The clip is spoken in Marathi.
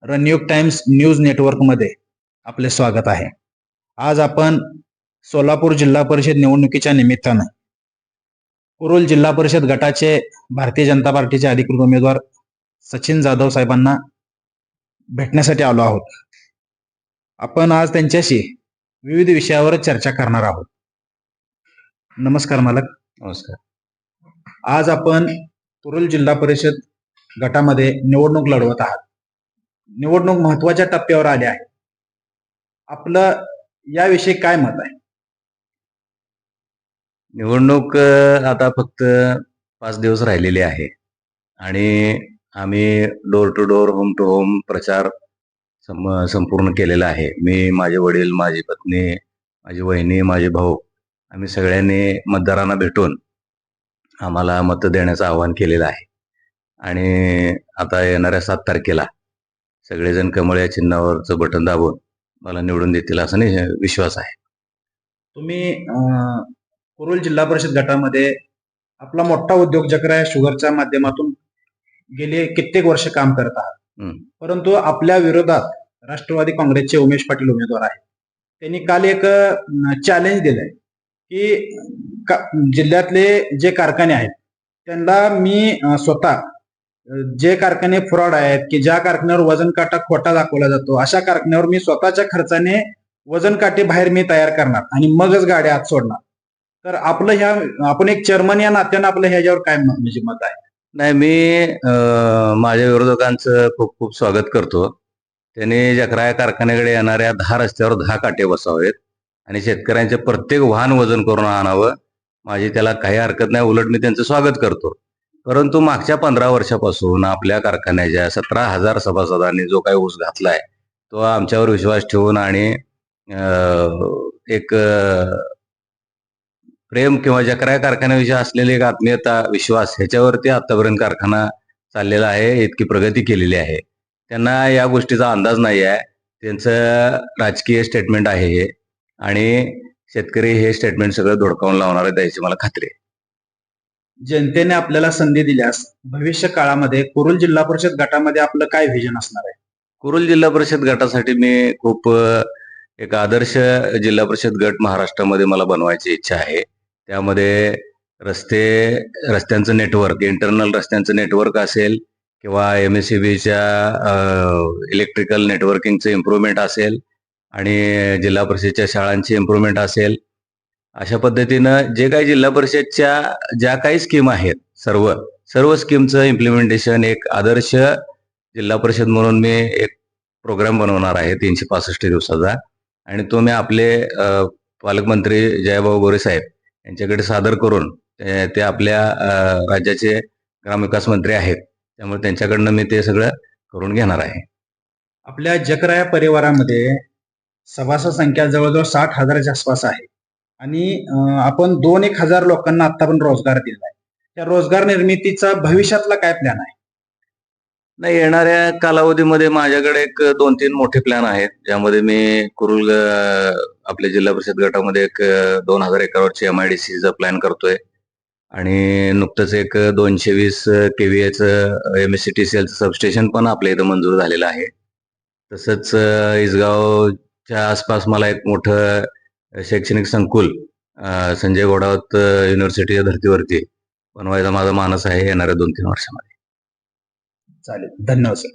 न्यूयॉर्क टाइम्स न्यूज नेटवर्कमध्ये आपले स्वागत आहे. आज आपण सोलापूर जिल्हा परिषद निवडणुकीच्या निमित्तानं कुरुल जिल्हा परिषद गटाचे भारतीय जनता पार्टीचे अधिकृत उमेदवार सचिन जाधव साहेबांना भेटण्यासाठी आलो आहोत. आपण आज त्यांच्याशी विविध विषयावर चर्चा करणार आहोत. नमस्कार मालक. नमस्कार. आज आपण कुरुल जिल्हा परिषद गटामध्ये निवडणूक लढवत आहात. निवडणूक महत्वाच्या टप्प्यावर आली आहे. आपलं याविषयी काय मत आहे? निवडणूक आता फक्त 5 दिवस राहिलेले आहे आणि आम्ही door to door, home to home प्रचार संपूर्ण केलेला आहे. मी, माझे वडील, माझी पत्नी, माझी वहिनी, माझे भाऊ आम्ही सगळ्यांनी मतदारांना भेटून आम्हाला मत देण्याचं आवाहन केलेलं आहे आणि आता येणाऱ्या 7 तारखेला सगळेजण कमळ या चिन्हावरचं बटन दाबून मला निवडून देतील असा विश्वास आहे. तुम्ही कुरुल जिल्हा परिषद गटामध्ये आपला मोठा उद्योजक आहे, शुगरच्या माध्यमातून गेले कित्येक वर्ष काम करत आहात. परंतु आपल्या विरोधात राष्ट्रवादी काँग्रेसचे उमेश पाटील उमेदवार आहेत. त्यांनी काल एक चॅलेंज दिलंय की जिल्ह्यातले जे कारखाने आहेत त्यांना मी स्वतः जे कारखाने फ्रॉड आहेत की ज्या कारखान्यावर वजन काटा खोटा दाखवला जातो अशा कारखान्यावर मी स्वतःच्या खर्चाने वजन काटे बाहेर मी तयार करणार आणि मगच गाड्या आत सोडणार. तर आपलं आपण एक चेअरमन या नात्यानं आपलं ह्याच्यावर काय म्हणजे मत आहे? नाही, मी माझ्या विरोधकांचं खूप खूप स्वागत करतो. त्यांनी जकरा कारखान्याकडे येणाऱ्या 10 रस्त्यावर 10 काटे बसावेत आणि शेतकऱ्यांचे प्रत्येक वाहन वजन करून आणावं. माझी त्याला काही हरकत नाही, उलट मी त्यांचं स्वागत करतो. परंतु मागच्या 15 वर्षापासून आपल्या कारखान्याच्या 17,000 सभासदांनी जो काही ऊस घातलाय तो आमच्यावर विश्वास ठेवून आणि एक प्रेम किंवा जकरा कारखान्याविषयी असलेली एक आत्मीयता, विश्वास ह्याच्यावरती आतापर्यंत कारखाना चाललेला आहे, इतकी प्रगती केलेली आहे. त्यांना या गोष्टीचा अंदाज नाही आहे. त्यांचं राजकीय स्टेटमेंट आहे हे आणि शेतकरी हे स्टेटमेंट सगळं धोडकावून लावणार आहे याची मला खात्री आहे. जनतेने आपल्याला संधी दिल्यास भविष्य काळामध्ये कुरुल जिल्हा परिषद गटामध्ये आपलं काय व्हिजन असणार आहे? कुरुल जिल्हा परिषद गटासाठी मी खूप एक आदर्श जिल्हा परिषद गट महाराष्ट्रामध्ये मला बनवायची इच्छा आहे. त्यामध्ये रस्त्यांचं नेटवर्क, इंटरनल रस्त्यांचं नेटवर्क असेल किंवा MSEBच्या इलेक्ट्रिकल नेटवर्किंगचं इम्प्रूव्हमेंट असेल आणि जिल्हा परिषदच्या शाळांची इम्प्रूव्हमेंट असेल. अशा पद्धतीनं जे काही जिल्हा परिषदच्या ज्या काही स्कीम आहेत सर्व स्कीमचं इम्प्लिमेंटेशन एक आदर्श जिल्हा परिषद म्हणून मी एक प्रोग्राम बनवणार आहे 365 दिवसाचा आणि तो मी आपले पालकमंत्री जयभाऊ गोरे साहेब यांच्याकडे सादर करून ते आपल्या राज्याचे ग्रामविकास मंत्री आहेत, त्यामुळे त्यांच्याकडनं मी ते सगळं करून घेणार आहे. आपल्या जकरा परिवारामध्ये सभासद संख्या जवळजवळ 60,000च्या आसपास आहे आणि आपण 2-1 हजार लोकांना आता पण रोजगार दिलाय. त्या रोजगार निर्मितीचा भविष्यातला काय प्लॅन आहे? नाही, येणाऱ्या कालावधीमध्ये माझ्याकडे एक 2-3 मोठे प्लॅन आहेत, ज्यामध्ये मी कुरुल आपल्या जिल्हा परिषद गटामध्ये एक 2,000 एकरवरची MIDCचा प्लॅन करतोय आणि नुकतंच एक 220 KVAचं MSCTCLचं सबस्टेशन पण आपल्या इथं मंजूर झालेलं आहे. तसंच इसगावच्या आसपास मला एक मोठं शैक्षणिक संकुल संजय घोडावत युनिव्हर्सिटीच्या धर्तीवरती बनवायचा माझा मानस आहे येणाऱ्या 2-3 वर्षामध्ये. चालेल, धन्यवाद सर.